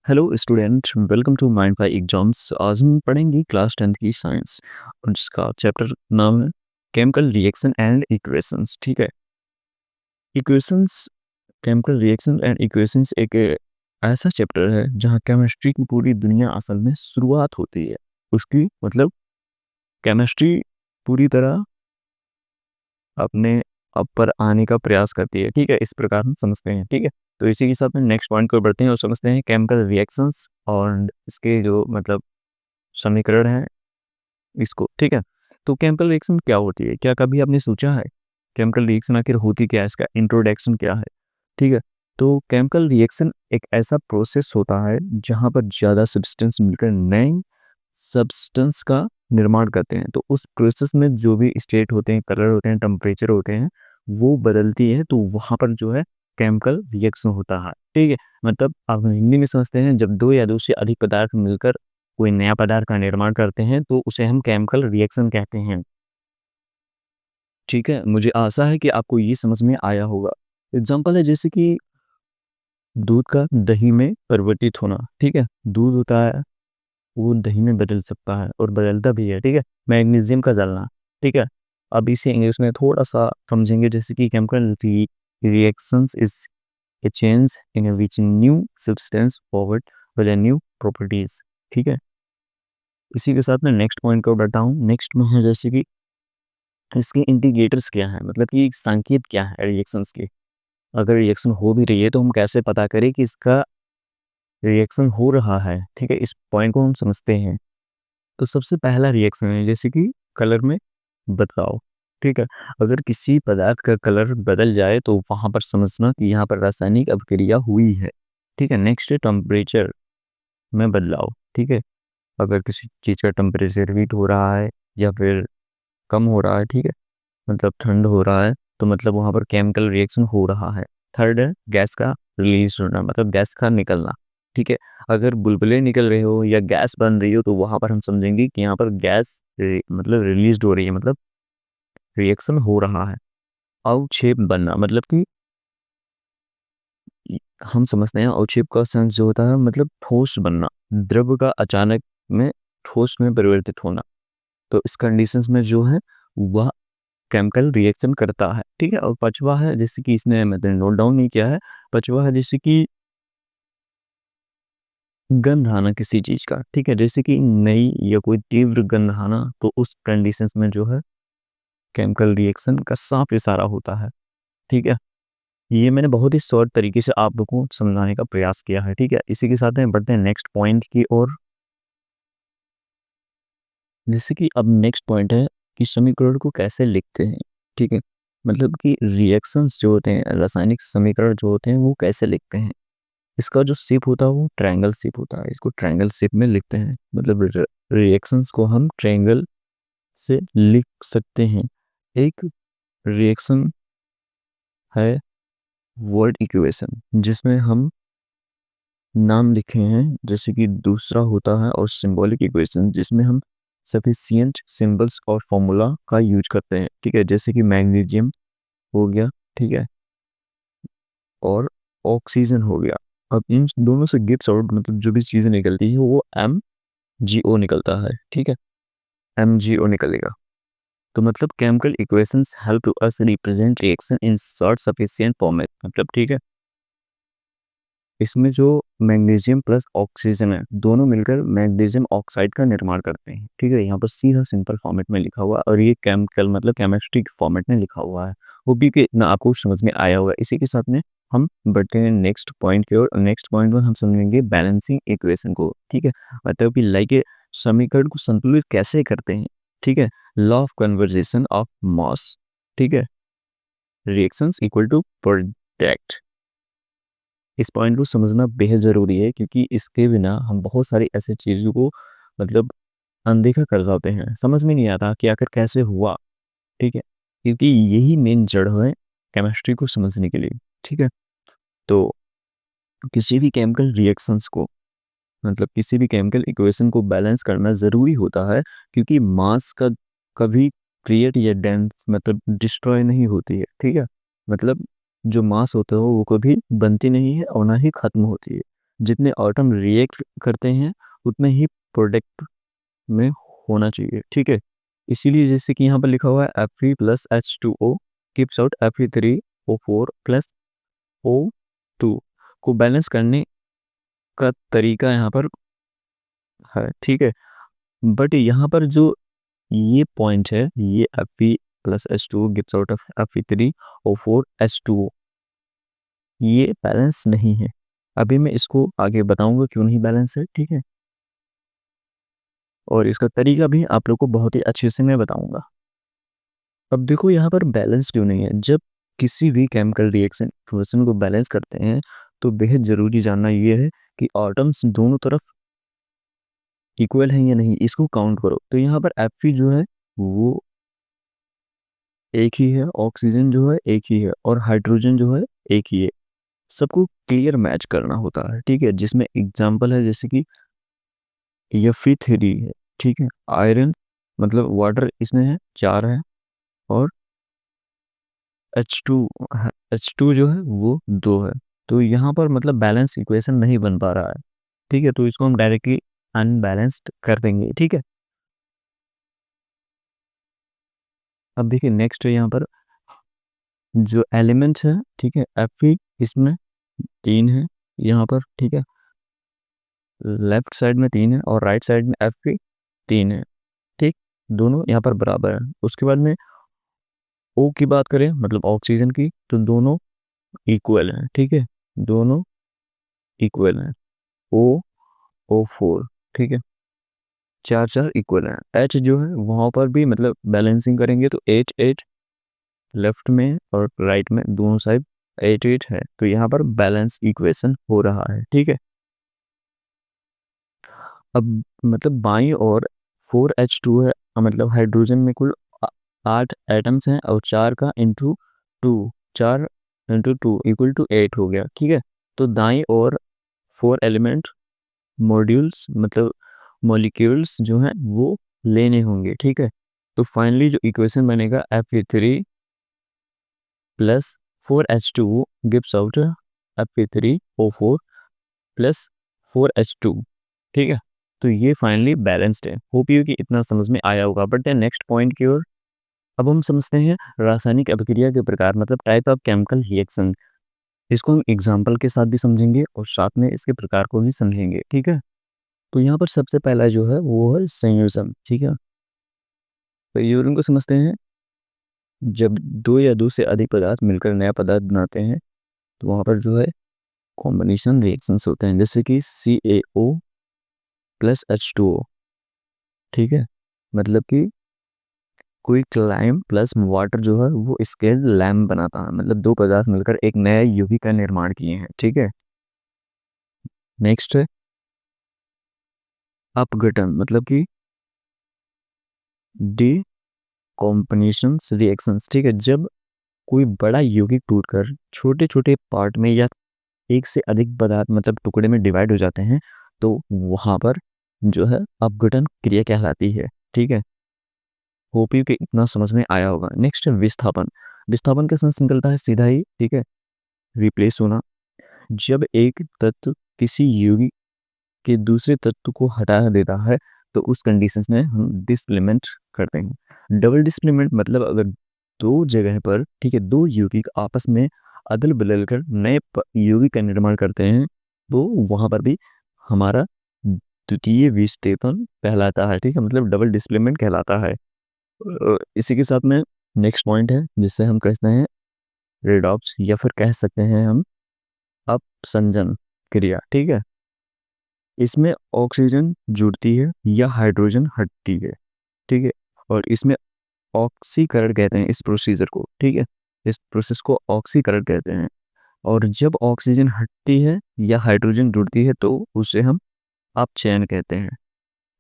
Hello student, welcome to mind by exams. आज हम पढ़ेंगे क्लास 10th की साइंस और जिसका चैप्टर नाम है केमिकल रिएक्शन एंड इक्वेशंस। ठीक है, equations, chemical reaction and equations एक ऐसा चैप्टर है जहाँ केमिस्ट्री की पूरी दुनिया असल में शुरुआत होती है। उसकी मतलब केमिस्ट्री पूरी तरह अपने अब पर आने का प्रयास करती है। ठीक है, इस प्रकार हम समझते हैं। ठीक है, तो इसी के साथ में नेक्स्ट पॉइंट को बढ़ते हैं और समझते हैं केमिकल रिएक्शंस और इसके जो मतलब समीकरण है इसको। ठीक है, तो केमिकल रिएक्शन क्या होती है? क्या कभी आपने सोचा है केमिकल रिएक्शन आखिर होती क्या है, इसका इंट्रोडक्शन क्या है? ठीक है, तो केमिकल रिएक्शन एक ऐसा प्रोसेस होता है जहां पर ज़्यादा सब्सटेंस मिलकर नए सब्सटेंस का निर्माण करते हैं। तो उस प्रोसेस में जो भी स्टेट होते हैं, कलर होते हैं, टेम्परेचर होते हैं, वो बदलती है। तो वहां पर जो है केमिकल रिएक्शन होता है। ठीक है, मतलब आप हिंदी में समझते हैं, जब दो या दो से अधिक पदार्थ मिलकर कोई नया पदार्थ का निर्माण करते हैं तो उसे हम केमिकल रिएक्शन कहते हैं। ठीक है, मुझे आशा है कि आपको ये समझ में आया होगा। एग्जाम्पल है जैसे कि दूध का दही में परिवर्तित होना। ठीक है, दूध होता है वो दही में बदल सकता है और बदलता भी है। ठीक है, मैग्नीशियम का जलना। ठीक है, अब इसे इंग्लिश में थोड़ा सा समझेंगे जैसे कि chemical reactions is a change in which new substance forward with new properties. ठीक है, इसी के साथ मैं नेक्स्ट पॉइंट को बढ़ता हूँ। नेक्स्ट में है जैसे कि इसके इंडिकेटर्स क्या हैं, मतलब कि संकेत क्या है रिएक्शंस के। अगर रिएक्शन हो भी रही है तो हम कैसे पता करें कि इसका रिएक्शन हो रहा है। ठीक है, इस पॉइंट को हम समझते हैं। तो सबसे पहला रिएक्शन है जैसे कि कलर में बदलाव। ठीक है, अगर किसी पदार्थ का कलर बदल जाए तो वहां पर समझना कि यहाँ पर रासायनिक अभिक्रिया हुई है। ठीक है, नेक्स्ट है टेम्परेचर में बदलाव। ठीक है, अगर किसी चीज़ का टेम्परेचर हीट हो रहा है या फिर कम हो रहा है, ठीक है, मतलब ठंड हो रहा है, तो मतलब वहाँ पर केमिकल रिएक्शन हो रहा है। थर्ड है गैस का रिलीज होना, मतलब गैस का निकलना। ठीक है, अगर बुलबुले निकल रहे हो या गैस बन रही हो तो वहाँ पर हम समझेंगे कि यहाँ पर गैस मतलब रिलीज हो रही है, मतलब रिएक्शन हो रहा है। अवक्षेप बनना, मतलब कि हम समझते हैं अवक्षेप का सेंस जो होता है मतलब ठोस बनना, द्रव का अचानक में ठोस में परिवर्तित होना। तो इस कंडीशंस में जो है वह केमिकल रिएक्शन करता है। ठीक है, और पांचवा है जैसे कि इसने मैंने नोट डाउन नहीं किया है। पांचवा है जैसे कि गंध आना किसी चीज का। ठीक है, जैसे कि नई या कोई तीव्र गंध आना, तो उस कंडीशंस में जो है केमिकल रिएक्शन का साफ इशारा होता है। ठीक है, ये मैंने बहुत ही शॉर्ट तरीके से आप लोगों को समझाने का प्रयास किया है। ठीक है, इसी के साथ में बढ़ते हैं नेक्स्ट पॉइंट की ओर। जैसे कि अब नेक्स्ट पॉइंट है कि समीकरण को कैसे लिखते हैं। ठीक है, मतलब कि रिएक्शंस जो होते हैं, रासायनिक समीकरण जो होते हैं, वो कैसे लिखते हैं। इसका जो शेप होता है वो ट्रायंगल शेप होता है, इसको ट्रायंगल शेप में लिखते हैं। मतलब रिएक्शंस को हम ट्रायंगल से लिख सकते हैं। एक रिएक्शन है वर्ड इक्वेशन जिसमें हम नाम लिखे हैं, जैसे कि दूसरा होता है और सिंबॉलिक इक्वेशन जिसमें हम सफिशिएंट सिंबल्स और फॉर्मूला का यूज करते हैं। ठीक है, जैसे कि मैग्नीशियम हो गया, ठीक है, और ऑक्सीजन हो गया। अब इन दोनों से गिव्स आउट मतलब जो भी चीज़ें निकलती है वो MgO निकलता है। ठीक है, MgO निकलेगा। तो मतलब chemical equations help to us represent reaction in short sufficient format. मतलब ठीक है, इसमें जो मैग्नीशियम प्लस ऑक्सीजन है दोनों मिलकर मैग्नीशियम ऑक्साइड का निर्माण करते हैं। ठीक है, यहाँ पर सीधा सिंपल फॉर्मेट में लिखा हुआ है और ये केमिकल मतलब केमिस्ट्री के फॉर्मेट में लिखा हुआ है। वो भी कि इतना आपको समझ में आया होगा। इसी के साथ में हम बढ़ते हैं नेक्स्ट पॉइंट की ओर। नेक्स्ट पॉइंट में हम समझेंगे बैलेंसिंग इक्वेशन को। ठीक है, मतलब कि लाइक समीकरण को संतुलित कैसे करते हैं। ठीक है, law of conversation of mass. ठीक है, रिएक्शंस इक्वल टू प्रोडक्ट। इस पॉइंट को समझना बेहद ज़रूरी है क्योंकि इसके बिना हम बहुत सारी ऐसी चीज़ों को मतलब अनदेखा कर जाते हैं, समझ में नहीं आता कि आखिर कैसे हुआ। ठीक है, क्योंकि यही मेन जड़ है केमिस्ट्री को समझने के लिए। ठीक है, तो किसी भी केमिकल रिएक्शंस को मतलब किसी भी केमिकल इक्वेशन को बैलेंस करना ज़रूरी होता है क्योंकि मास का कभी क्रिएट या डेंस मतलब डिस्ट्रॉय नहीं होती है। ठीक है, मतलब जो मास होता है वो कभी बनती नहीं है और ना ही ख़त्म होती है। जितने एटम रिएक्ट करते हैं उतने ही प्रोडक्ट में होना चाहिए, ठीक है। इसीलिए जैसे कि यहाँ पर लिखा हुआ है Fe plus H2O gives out Fe3O4 plus O2 को बैलेंस करने का तरीका यहाँ पर है, ठीक है। बट यहाँ पर जो ये पॉइंट है, ये Fe plus H2O gives out Fe3O4 H2O, ये बैलेंस नहीं है। अभी मैं इसको आगे बताऊंगा क्यों नहीं बैलेंस है, ठीक है। और इसका तरीका भी आप लोग को बहुत ही अच्छे से मैं बताऊंगा। अब देखो यहाँ पर बैलेंस क्यों नहीं है। जब किसी भी केमिकल रिएक्शन को बैलेंस करते हैं तो बेहद ज़रूरी जानना ये है कि एटम्स दोनों तरफ इक्वल हैं या नहीं, इसको काउंट करो। तो यहाँ पर Fe जो है वो एक ही है, ऑक्सीजन जो है एक ही है, और हाइड्रोजन जो है एक ही है। सबको क्लियर मैच करना होता है, ठीक है। जिसमें एग्जाम्पल है जैसे कि Fe3 है, ठीक है। आयरन मतलब वाटर इसमें है 4 है, और H2 H2 जो है वो 2 है। तो यहाँ पर मतलब बैलेंस इक्वेशन नहीं बन पा रहा है, ठीक है। तो इसको हम डायरेक्टली अनबैलेंस्ड कर देंगे, ठीक है। अब देखिए नेक्स्ट है यहाँ पर जो एलिमेंट है, ठीक है। Fe इसमें 3 है यहाँ पर, ठीक है। लेफ्ट साइड में 3 है और राइट साइड में Fe 3 है, ठीक। दोनों यहाँ पर बराबर है। उसके बाद में O की बात करें मतलब ऑक्सीजन की, तो दोनों इक्वल हैं, ठीक है। दोनों इक्वल हैं, O4, ठीक है। 4 इक्वल हैं। H जो है वहाँ पर भी मतलब बैलेंसिंग करेंगे तो 8 लेफ्ट में और राइट में दोनों साइड 8 है। तो यहाँ पर बैलेंस इक्वेशन हो रहा है, ठीक है। अब मतलब बाईं और 4H2 है, मतलब हाइड्रोजन में कुल 8 एटम्स हैं और 4 का इंटू 2, 4 इंटू 2 इक्वल टू 8 हो गया, ठीक है। तो दाईं और 4 एलिमेंट मॉड्यूल्स मतलब मॉलिक्यूल्स जो हैं वो लेने होंगे, ठीक है। तो फाइनली जो इक्वेशन बनेगा Fe3 plus 4H2 gives out Fe3O4 plus 4H2, ठीक है। तो ये फाइनली बैलेंस्ड है। होप यू कि इतना समझ में आया होगा। बट नेक्स्ट पॉइंट की ओर अब हम समझते हैं रासायनिक अभिक्रिया के प्रकार मतलब टाइप ऑफ केमिकल रिएक्शन। इसको हम एग्जाम्पल के साथ भी समझेंगे और साथ में इसके प्रकार को भी समझेंगे, ठीक है। तो यहाँ पर सबसे पहला जो है वो है संयोजन, ठीक है। संयोजन को समझते हैं। जब दो या दो से अधिक पदार्थ मिलकर नया पदार्थ बनाते हैं तो वहाँ पर जो है कॉम्बिनेशन रिएक्शंस होते हैं, जैसे कि CaO प्लस H2O, ठीक है। मतलब कि कोई क्लाइम प्लस वाटर जो है वो स्केल्ड लैम्प बनाता है, मतलब दो पदार्थ मिलकर एक नया यौगिक का निर्माण किए हैं, ठीक है। नेक्स्ट है अपघटन, मतलब कि डी कॉम्बिनेशन रिएक्शंस, ठीक है। जब कोई बड़ा यौगिक टूटकर छोटे छोटे पार्ट में या एक से अधिक पदार्थ मतलब टुकड़े में डिवाइड हो जाते हैं तो वहां पर जो है अपघटन क्रिया कहलाती है, ठीक है। होप यू कि इतना समझ में आया होगा। नेक्स्ट है विस्थापन। विस्थापन का सेंस निकलता है सीधा ही, ठीक है, रिप्लेस होना। जब एक तत्व किसी यौगिक के दूसरे तत्व को हटा देता है तो उस कंडीशन में हम डिस्प्लेसमेंट करते हैं। डबल डिस्प्लेसमेंट मतलब अगर दो जगह पर, ठीक है, दो यौगिक आपस में अदल बदल कर नए यौगिक का निर्माण करते हैं तो वहां पर भी हमारा द्वितीय विस्थापन कहलाता है, ठीक है, मतलब डबल डिस्प्लेसमेंट कहलाता है। इसी के साथ में नेक्स्ट पॉइंट है जिससे हम कहते हैं रेडॉक्स या फिर कह सकते हैं हम अपसंजन क्रिया, ठीक है। इसमें ऑक्सीजन जुड़ती है या हाइड्रोजन हटती है, ठीक है। और इसमें ऑक्सीकरण कहते हैं इस प्रोसीजर को, ठीक है। इस प्रोसेस को ऑक्सीकरण कहते हैं। और जब ऑक्सीजन हटती है या हाइड्रोजन जुड़ती है तो उसे हम अपचयन कहते हैं,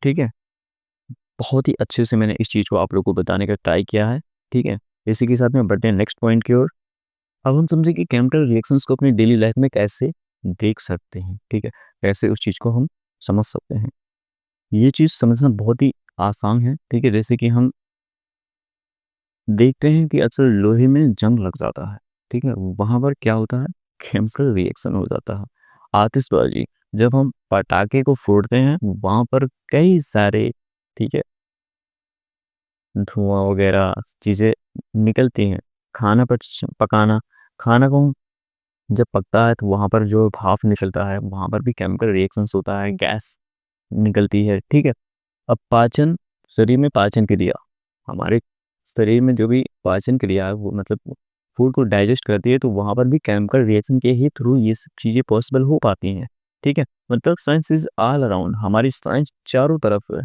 ठीक है। बहुत ही अच्छे से मैंने इस चीज़ को आप लोगों को बताने का ट्राई किया है, ठीक है। इसी के साथ में बढ़ते हैं नेक्स्ट पॉइंट की ओर। अब हम समझे कि केमिकल रिएक्शंस को अपनी डेली लाइफ में कैसे देख सकते हैं, ठीक है, कैसे उस चीज़ को हम समझ सकते हैं। ये चीज़ समझना बहुत ही आसान है, ठीक है। जैसे कि हम देखते हैं कि अक्सर लोहे में जंग लग जाता है, ठीक है, वहाँ पर क्या होता है केमिकल रिएक्शन हो जाता है। आतिशबाजी जब हम पटाखे को फोड़ते हैं वहाँ पर कई सारे, ठीक है, धुआँ वगैरह चीज़ें निकलती हैं। खाना पकाना, खाना को जब पकता है तो वहाँ पर जो भाप निकलता है वहाँ पर भी केमिकल रिएक्शंस होता है, गैस निकलती है, ठीक है। अब पाचन, शरीर में पाचन क्रिया, हमारे शरीर में जो भी पाचन क्रिया है वो मतलब फूड को डाइजेस्ट करती है, तो वहाँ पर भी केमिकल रिएक्शन के ही थ्रू ये सब चीज़ें पॉसिबल हो पाती हैं, ठीक है। मतलब साइंस इज ऑल अराउंड, हमारी साइंस चारों तरफ है,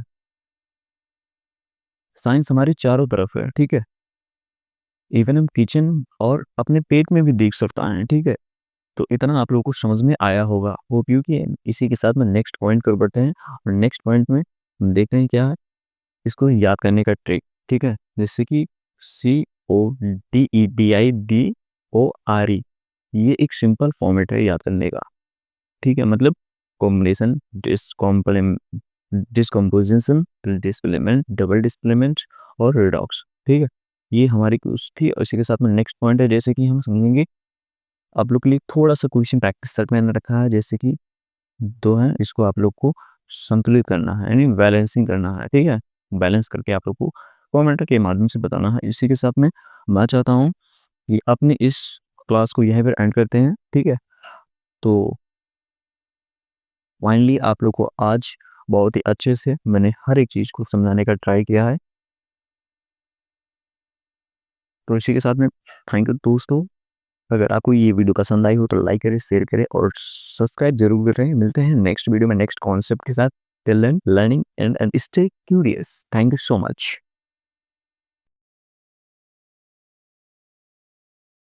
साइंस हमारी चारों तरफ है, ठीक है। इवन हम किचन और अपने पेट में भी देख सकता है, ठीक है। तो इतना आप लोगों को समझ में आया होगा वो, क्योंकि इसी के साथ में नेक्स्ट पॉइंट कर बढ़ते हैं, और नेक्स्ट पॉइंट में हम देखते हैं क्या है, इसको याद करने का ट्रिक, ठीक है। जैसे कि CODEDIDORE, ये एक सिंपल फॉर्मेट है याद करने का, ठीक है। मतलब कॉम्बिनेशन, डिस्कम्पोजिशन, डिस्प्लेसमेंट, डबल डिस्प्लेसमेंट और रिडॉक्स, ठीक है। ये हमारी कुछ थी, और इसी के साथ में नेक्स्ट पॉइंट है, जैसे कि हम समझेंगे आप लोग के लिए थोड़ा सा क्वेश्चन प्रैक्टिस सेट मैंने रखा है, जैसे कि दो हैं, इसको आप लोग को संतुलित करना है, यानी बैलेंसिंग करना है, ठीक है। बैलेंस करके आप लोग को कमेंट के माध्यम से बताना है। इसी के साथ में मैं चाहता हूँ कि अपनी इस क्लास को यहीं पर एंड करते हैं, ठीक है। तो फाइनली आप लोग को आज बहुत ही अच्छे से मैंने हर एक चीज़ को समझाने का ट्राई किया है। तो इसी के साथ में थैंक यू दोस्तों। अगर आपको ये वीडियो पसंद आई हो तो लाइक करें, शेयर करें और सब्सक्राइब जरूर करें। मिलते हैं नेक्स्ट वीडियो में नेक्स्ट कॉन्सेप्ट के साथ। Till then learning and stay curious. Thank you so much.